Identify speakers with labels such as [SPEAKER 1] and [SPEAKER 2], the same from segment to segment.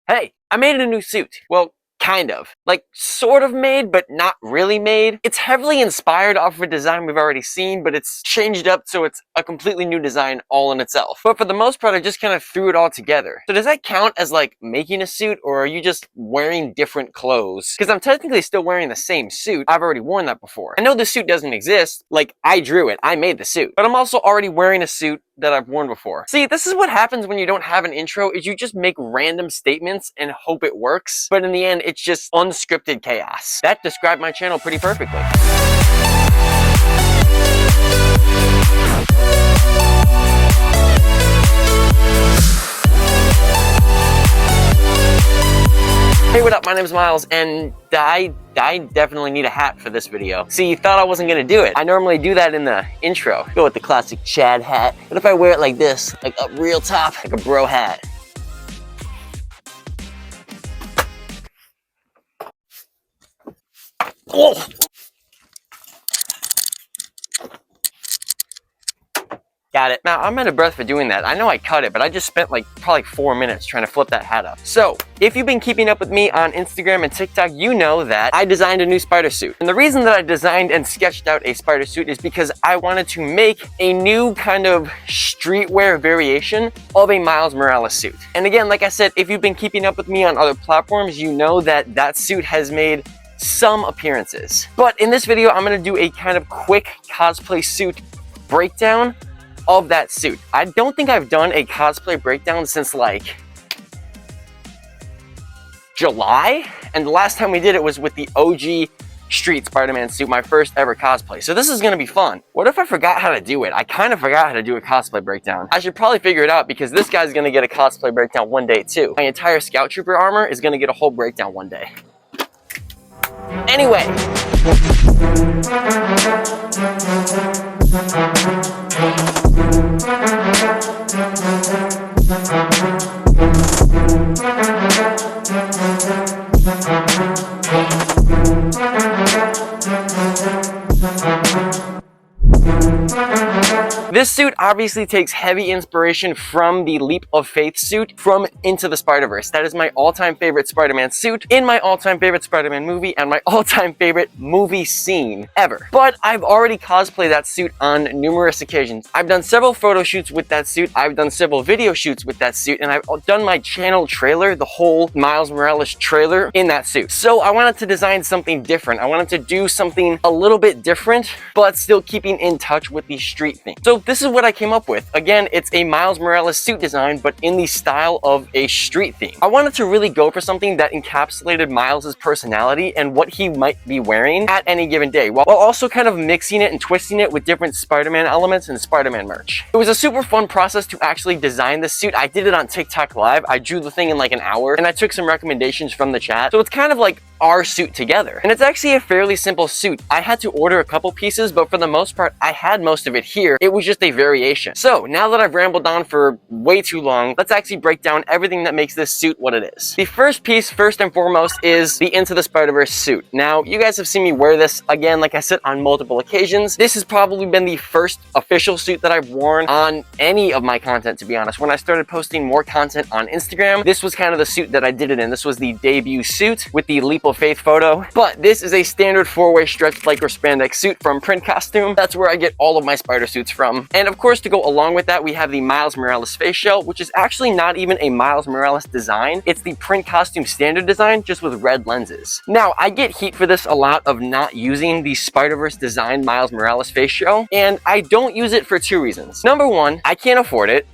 [SPEAKER 1] Hey, I made a new suit. Well, kind of. Like, sort of made, but not really made. It's heavily inspired off of a design we've already seen, but it's changed up so it's a completely new design all in itself. But for the most part, I just kind of threw it all together. So does that count as like making a suit, or are you just wearing different clothes? Because I'm technically still wearing the same suit. I've already worn that before. I know the suit doesn't exist. Like, I drew it. I made the suit. But I'm also already wearing a suit that I've worn before. See, this is what happens when you don't have an intro, is you just make random statements and hope it works. But in the end, it's just unscripted chaos. That described my channel pretty perfectly. Hey, what up? My name is Miles, and I definitely need a hat for this video. See, you thought I wasn't gonna do it. I normally do that in the intro. Go with the classic Chad hat. What if I wear it like this? Like up real top, like a bro hat. Oh! Got it. Now, I'm out of breath for doing that. I know I cut it, but I just spent like probably 4 minutes trying to flip that hat up. So, if you've been keeping up with me on Instagram and TikTok, you know that I designed a new spider suit. And the reason that I designed and sketched out a spider suit is because I wanted to make a new kind of streetwear variation of a Miles Morales suit. And again, like I said, if you've been keeping up with me on other platforms, you know that that suit has made some appearances. But in this video, I'm gonna do a kind of quick cosplay suit breakdown of that suit. I don't think I've done a cosplay breakdown since like July, and the last time we did it was with the OG Street Spider-Man suit, my first ever cosplay. So this is gonna be fun. What if I forgot how to do it? I kind of forgot how to do a cosplay breakdown. I should probably figure it out because this guy's gonna get a cosplay breakdown one day too. My entire Scout Trooper armor is gonna get a whole breakdown one day. Anyway. This suit obviously takes heavy inspiration from the Leap of Faith suit from Into the Spider-Verse. That is my all-time favorite Spider-Man suit in my all-time favorite Spider-Man movie and my all-time favorite movie scene ever. But I've already cosplayed that suit on numerous occasions. I've done several photo shoots with that suit, I've done several video shoots with that suit, and I've done my channel trailer, the whole Miles Morales trailer, in that suit. So I wanted to design something different. I wanted to do something a little bit different, but still keeping in touch with the street theme. So this is what I came up with. Again, it's a Miles Morales suit design, but in the style of a street theme. I wanted to really go for something that encapsulated Miles's personality and what he might be wearing at any given day, while also kind of mixing it and twisting it with different Spider-Man elements and Spider-Man merch. It was a super fun process to actually design this suit. I did it on TikTok Live. I drew the thing in like an hour, and I took some recommendations from the chat. So it's kind of like our suit together. And it's actually a fairly simple suit. I had to order a couple pieces, but for the most part, I had most of it here. It was just a variation. So now that I've rambled on for way too long, let's actually break down everything that makes this suit what it is. The first piece, first and foremost, is the Into the Spider-Verse suit. Now, you guys have seen me wear this, again, like I said, on multiple occasions. This has probably been the first official suit that I've worn on any of my content, to be honest. When I started posting more content on Instagram, this was kind of the suit that I did it in. This was the debut suit with the Leap of Faith photo. But this is a standard 4-way stretched lycra spandex suit from Print Costume. That's where I get all of my spider suits from. And of course, to go along with that, we have the Miles Morales face shell, which is actually not even a Miles Morales design. It's the Print Costume standard design, just with red lenses. Now, I get heat for this a lot of not using the Spider-Verse designed Miles Morales face shell, and I don't use it for 2 reasons. Number one, I can't afford it.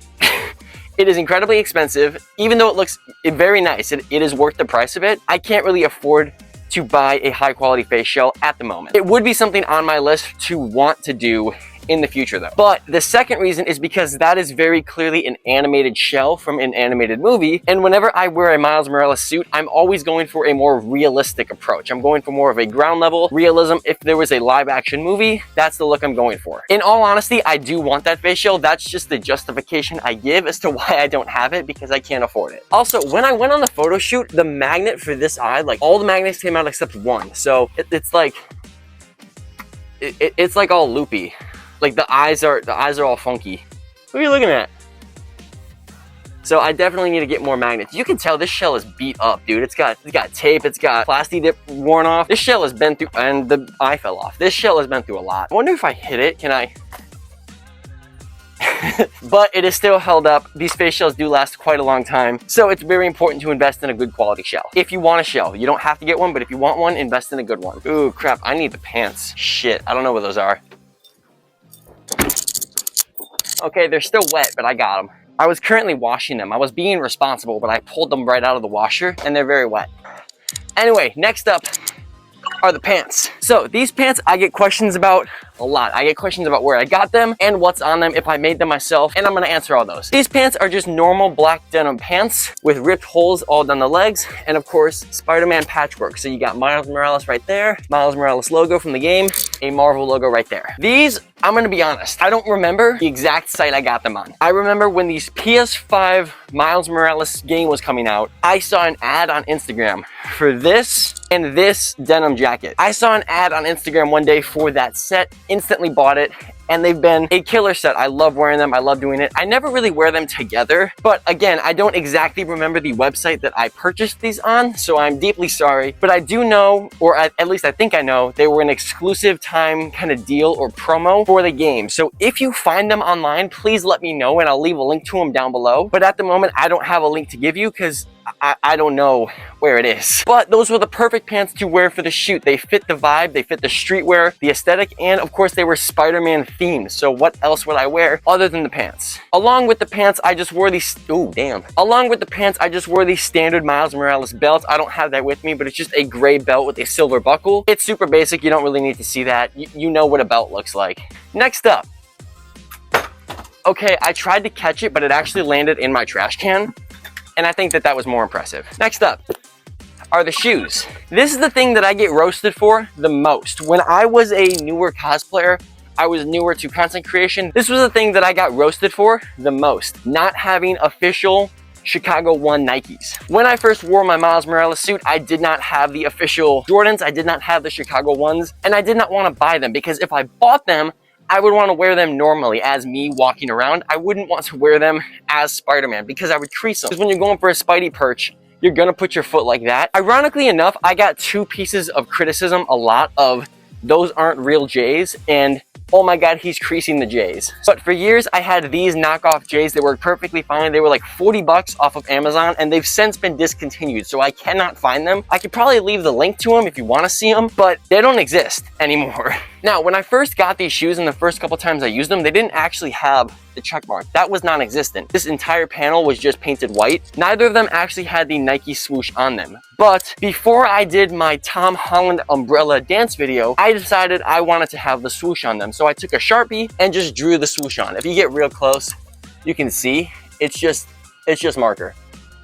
[SPEAKER 1] It is incredibly expensive. Even though it looks very nice, it is worth the price of it. I can't really afford to buy a high quality face shell at the moment. It would be something on my list to want to do in the future though. But the second reason is because that is very clearly an animated shell from an animated movie, and whenever I wear a Miles Morales suit, I'm always going for a more realistic approach. I'm going for more of a ground level realism. If there was a live action movie, that's the look I'm going for. In all honesty, I do want that face shell. That's just the justification I give as to why I don't have it, because I can't afford it. Also, when I went on the photo shoot, the magnet for this eye, like all the magnets came out except one. So it's like it's like all loopy. Like the eyes are all funky. What are you looking at? So I definitely need to get more magnets. You can tell this shell is beat up, dude. It's got tape, it's got plastic dip worn off. This shell has been through, and the eye fell off. This shell has been through a lot. I wonder if I hit it, can I? But it is still held up. These face shells do last quite a long time. So it's very important to invest in a good quality shell. If you want a shell, you don't have to get one, but if you want one, invest in a good one. Ooh, crap, I need the pants. Shit, I don't know where those are. Okay, they're still wet, but I got them. I was currently washing them. I was being responsible, but I pulled them right out of the washer and they're very wet. Anyway, next up are the pants. So these pants I get questions about a lot. I get questions about where I got them and what's on them, if I made them myself, and I'm gonna answer all those. These pants are just normal black denim pants with ripped holes all down the legs, and of course, Spider-Man patchwork. So you got Miles Morales right there, Miles Morales logo from the game, a Marvel logo right there. These, I'm gonna be honest, I don't remember the exact site I got them on. I remember when these PS5 Miles Morales game was coming out, I saw an ad on Instagram for this and this denim jacket. I saw an ad on Instagram one day for that set, instantly bought it, and they've been a killer set. I love wearing them, I love doing it. I never really wear them together, but again, I don't exactly remember the website that I purchased these on, so I'm deeply sorry. But I do know, or at least I think I know, they were an exclusive time kind of deal or promo for the game. So if you find them online, please let me know and I'll leave a link to them down below. But at the moment, I don't have a link to give you because I don't know where it is. But those were the perfect pants to wear for the shoot. They fit the vibe, they fit the streetwear, the aesthetic, and of course they were Spider-Man themed. So what else would I wear other than the pants? Along with the pants, I just wore these, Along with the pants, I just wore these standard Miles Morales belts. I don't have that with me, but it's just a gray belt with a silver buckle. It's super basic, you don't really need to see that. You know what a belt looks like. Next up. Okay, I tried to catch it, but it actually landed in my trash can. And I think that was more impressive. Next up are the shoes. This is the thing that I get roasted for the most. When I was a newer cosplayer, I was newer to content creation, this was the thing that I got roasted for the most. Not having official Chicago 1 Nikes. When I first wore my Miles Morales suit, I did not have the official Jordans, I did not have the Chicago 1s, and I did not want to buy them because if I bought them, I would want to wear them normally as me walking around. I wouldn't want to wear them as Spider-Man because I would crease them. Because when you're going for a Spidey perch, you're gonna put your foot like that. Ironically enough, I got 2 pieces of criticism a lot of those aren't real J's and oh my god, he's creasing the J's. But for years, I had these knockoff J's that worked perfectly fine. They were like 40 bucks off of Amazon and they've since been discontinued, so I cannot find them. I could probably leave the link to them if you want to see them, but they don't exist anymore. Now, when I first got these shoes and the first couple times I used them, they didn't actually have the check mark. That was non-existent. This entire panel was just painted white. Neither of them actually had the Nike swoosh on them. But before I did my Tom Holland umbrella dance video, I decided I wanted to have the swoosh on them. So I took a Sharpie and just drew the swoosh on. If you get real close, you can see it's just marker.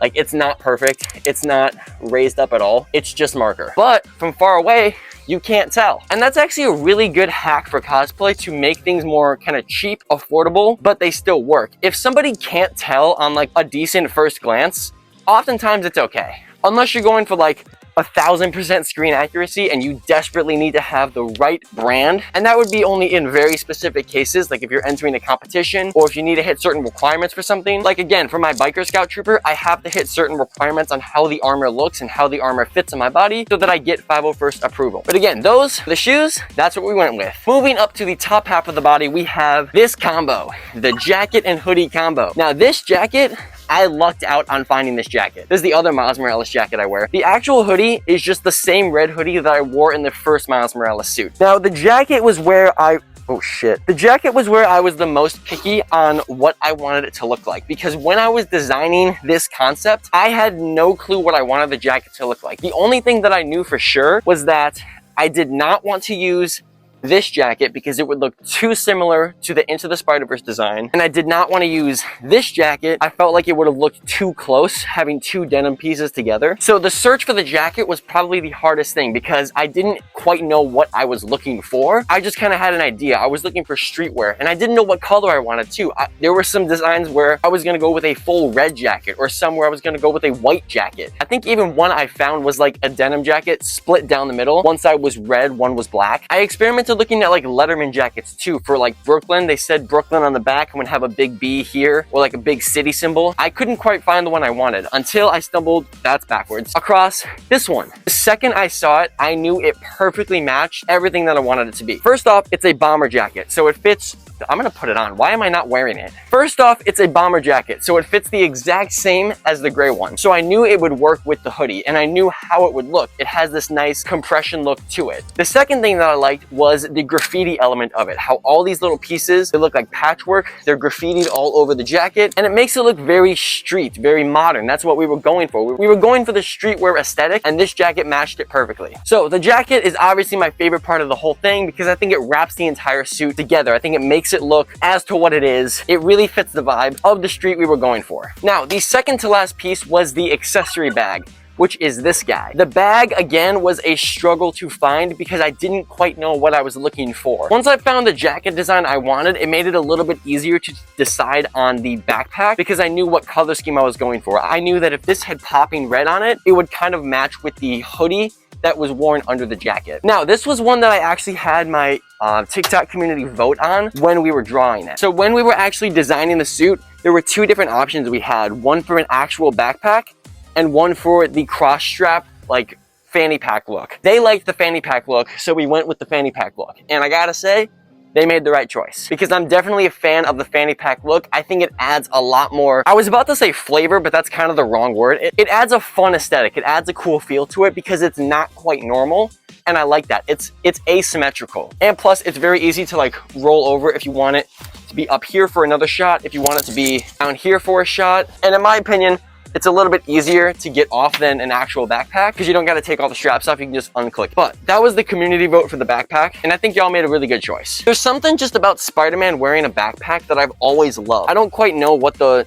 [SPEAKER 1] Like, it's not perfect. It's not raised up at all. It's just marker. But from far away, you can't tell. And that's actually a really good hack for cosplay to make things more kind of cheap, affordable, but they still work. If somebody can't tell on like a decent first glance, oftentimes it's okay. Unless you're going for like 1000% screen accuracy and you desperately need to have the right brand, and that would be only in very specific cases, like if you're entering a competition or if you need to hit certain requirements for something. Like again, for my biker scout trooper, I have to hit certain requirements on how the armor looks and how the armor fits on my body so that I get 501st approval. But again, the shoes, that's what we went with. Moving up to the top half of the body, we have this combo, the jacket and hoodie combo. Now this jacket, I lucked out on finding this jacket. This is the other Miles Morales jacket I wear. The actual hoodie is just the same red hoodie that I wore in the first Miles Morales suit. Now the jacket was where the jacket was where I was the most picky on what I wanted it to look like, because when I was designing this concept, I had no clue what I wanted the jacket to look like. The only thing that I knew for sure was that I did not want to use this jacket because it would look too similar to the Into the Spider-Verse design, and I did not want to use this jacket. I felt like it would have looked too close having 2 denim pieces together. So the search for the jacket was probably the hardest thing because I didn't quite know what I was looking for. I just kind of had an idea. I was looking for streetwear and I didn't know what color I wanted too. There were some designs where I was going to go with a full red jacket or some where I was going to go with a white jacket. I think even one I found was like a denim jacket split down the middle. One side was red, one was black. I experimented started looking at like Letterman jackets too for like Brooklyn. They said Brooklyn on the back would have a big B here or like a big city symbol. I couldn't quite find the one I wanted until I stumbled, that's backwards, across this one. The second I saw it, I knew it perfectly matched everything that I wanted it to be. First off, it's a bomber jacket, so it fits. I'm gonna put it on. Why am I not wearing it? First off, it's a bomber jacket, so it fits the exact same as the gray one. So I knew it would work with the hoodie, and I knew how it would look. It has this nice compression look to it. The second thing that I liked was the graffiti element of it. How all these little pieces, they look like patchwork. They're graffitied all over the jacket, and it makes it look very street, very modern. That's what we were going for. We were going for the streetwear aesthetic, and this jacket matched it perfectly. So the jacket is obviously my favorite part of the whole thing because I think it wraps the entire suit together. I think it makes it look as to what it is. It really fits the vibe of the street we were going for. Now, the second to last piece was the accessory bag, which is this guy. The bag, again, was a struggle to find because I didn't quite know what I was looking for. Once I found the jacket design I wanted, it made it a little bit easier to decide on the backpack because I knew what color scheme I was going for. I knew that if this had popping red on it, it would kind of match with the hoodie that was worn under the jacket. Now, this was one that I actually had my TikTok community vote on when we were drawing it. So when we were actually designing the suit, there were two different options we had. One for an actual backpack and one for the cross strap, like fanny pack look. They liked the fanny pack look, so we went with the fanny pack look. And I gotta say, they made the right choice because I'm definitely a fan of the fanny pack look. I think it adds a lot more, I was about to say flavor, but that's kind of the wrong word. It adds a fun aesthetic. It adds a cool feel to it because it's not quite normal. And I like that. It's asymmetrical. And plus it's very easy to like roll over if you want it to be up here for another shot, if you want it to be down here for a shot. And in my opinion, it's a little bit easier to get off than an actual backpack because you don't got to take all the straps off. You can just unclick. But that was the community vote for the backpack, and I think y'all made a really good choice. There's something just about Spider-Man wearing a backpack that I've always loved. I don't quite know what the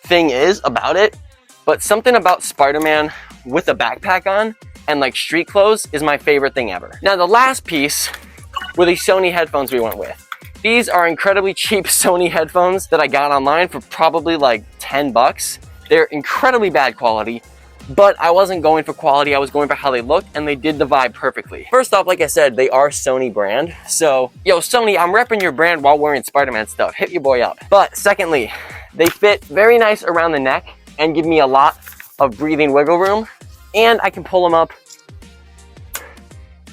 [SPEAKER 1] thing is about it, but something about Spider-Man with a backpack on and like street clothes is my favorite thing ever. Now, the last piece were the Sony headphones we went with. These are incredibly cheap Sony headphones that I got online for probably like 10 bucks. They're incredibly bad quality, but I wasn't going for quality. I was going for how they looked, and they did the vibe perfectly. First off, like I said, they are Sony brand. So, yo, Sony, I'm repping your brand while wearing Spider-Man stuff. Hit your boy up. But secondly, they fit very nice around the neck and give me a lot of breathing wiggle room. And I can pull them up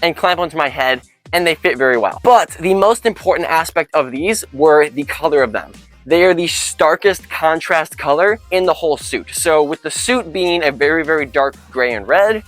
[SPEAKER 1] and clamp onto my head, and they fit very well. But the most important aspect of these were the color of them. They are the starkest contrast color in the whole suit. So with the suit being a very, very dark gray and red,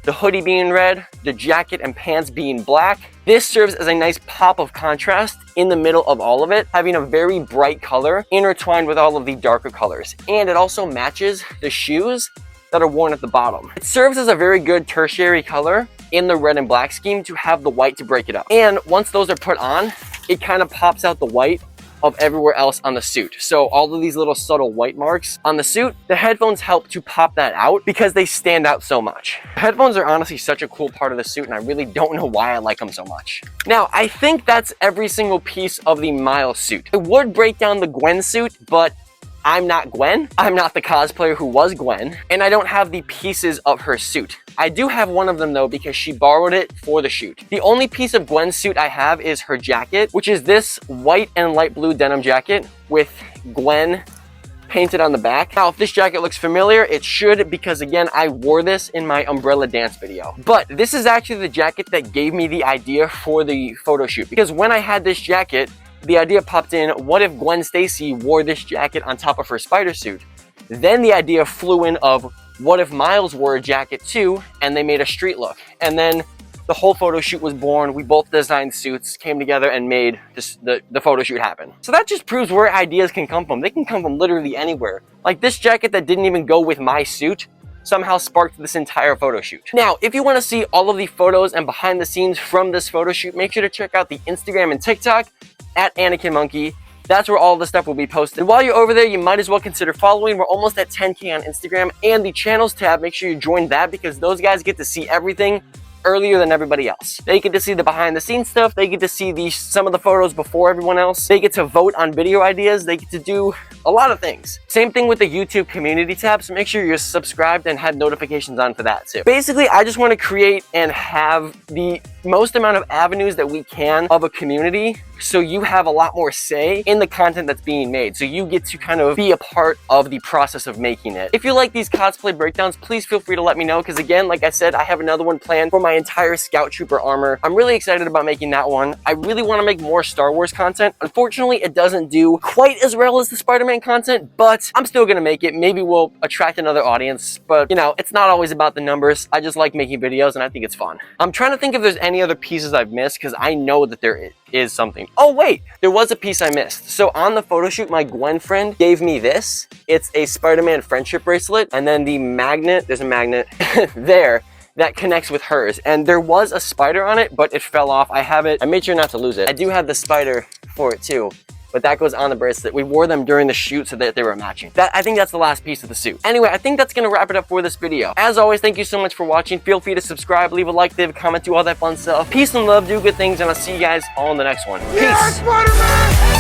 [SPEAKER 1] the hoodie being red, the jacket and pants being black, this serves as a nice pop of contrast in the middle of all of it, having a very bright color intertwined with all of the darker colors. And it also matches the shoes that are worn at the bottom. It serves as a very good tertiary color in the red and black scheme to have the white to break it up. And once those are put on, it kind of pops out the white of everywhere else on the suit. So all of these little subtle white marks on the suit, the headphones help to pop that out because they stand out so much. Headphones are honestly such a cool part of the suit, and I really don't know why I like them so much. Now, I think that's every single piece of the Miles suit. I would break down the Gwen suit, but I'm not Gwen. I'm not the cosplayer who was Gwen, and I don't have the pieces of her suit. I do have one of them though because she borrowed it for the shoot. The only piece of Gwen's suit I have is her jacket, which is this white and light blue denim jacket with Gwen painted on the back. Now, if this jacket looks familiar, it should, because again, I wore this in my umbrella dance video. But this is actually the jacket that gave me the idea for the photo shoot, because when I had this jacket, the idea popped in, what if Gwen Stacy wore this jacket on top of her spider suit? Then the idea flew in of, what if Miles wore a jacket too, and they made a street look? And then the whole photo shoot was born. We both designed suits, came together and made the photo shoot happen. So that just proves where ideas can come from. They can come from literally anywhere. Like this jacket that didn't even go with my suit somehow sparked this entire photo shoot. Now, if you want to see all of the photos and behind the scenes from this photo shoot, make sure to check out the Instagram and TikTok at Anakin Monkey. That's where all the stuff will be posted. And while you're over there, you might as well consider following. We're almost at 10K on Instagram, and the channels tab, make sure you join that because those guys get to see everything earlier than everybody else. They get to see the behind the scenes stuff. They get to see some of the photos before everyone else. They get to vote on video ideas. They get to do a lot of things. Same thing with the YouTube community tab, so make sure you're subscribed and have notifications on for that too. Basically, I just want to create and have the most amount of avenues that we can of a community, so you have a lot more say in the content that's being made. So you get to kind of be a part of the process of making it. If you like these cosplay breakdowns, please feel free to let me know, because again, like I said, I have another one planned for my entire Scout Trooper armor. I'm really excited about making that one. I really want to make more Star Wars content. Unfortunately, it doesn't do quite as well as the Spider-Man content, but I'm still gonna make it. Maybe we'll attract another audience, but you know, it's not always about the numbers. I just like making videos and I think it's fun. I'm trying to think if there's any other pieces I've missed, because I know that there is something. Oh wait, there was a piece I missed. So on the photo shoot, my Gwen friend gave me this. It's a Spider-Man friendship bracelet, and then the magnet, there's a magnet there that connects with hers. And there was a spider on it, but it fell off. I have it, I made sure not to lose it. I do have the spider for it too, but that goes on the bracelet. We wore them during the shoot so that they were matching. I think that's the last piece of the suit. Anyway, I think that's gonna wrap it up for this video. As always, thank you so much for watching. Feel free to subscribe, leave a like, leave a comment, do all that fun stuff. Peace and love, do good things, and I'll see you guys all in the next one. Peace! Yeah, Spider-Man!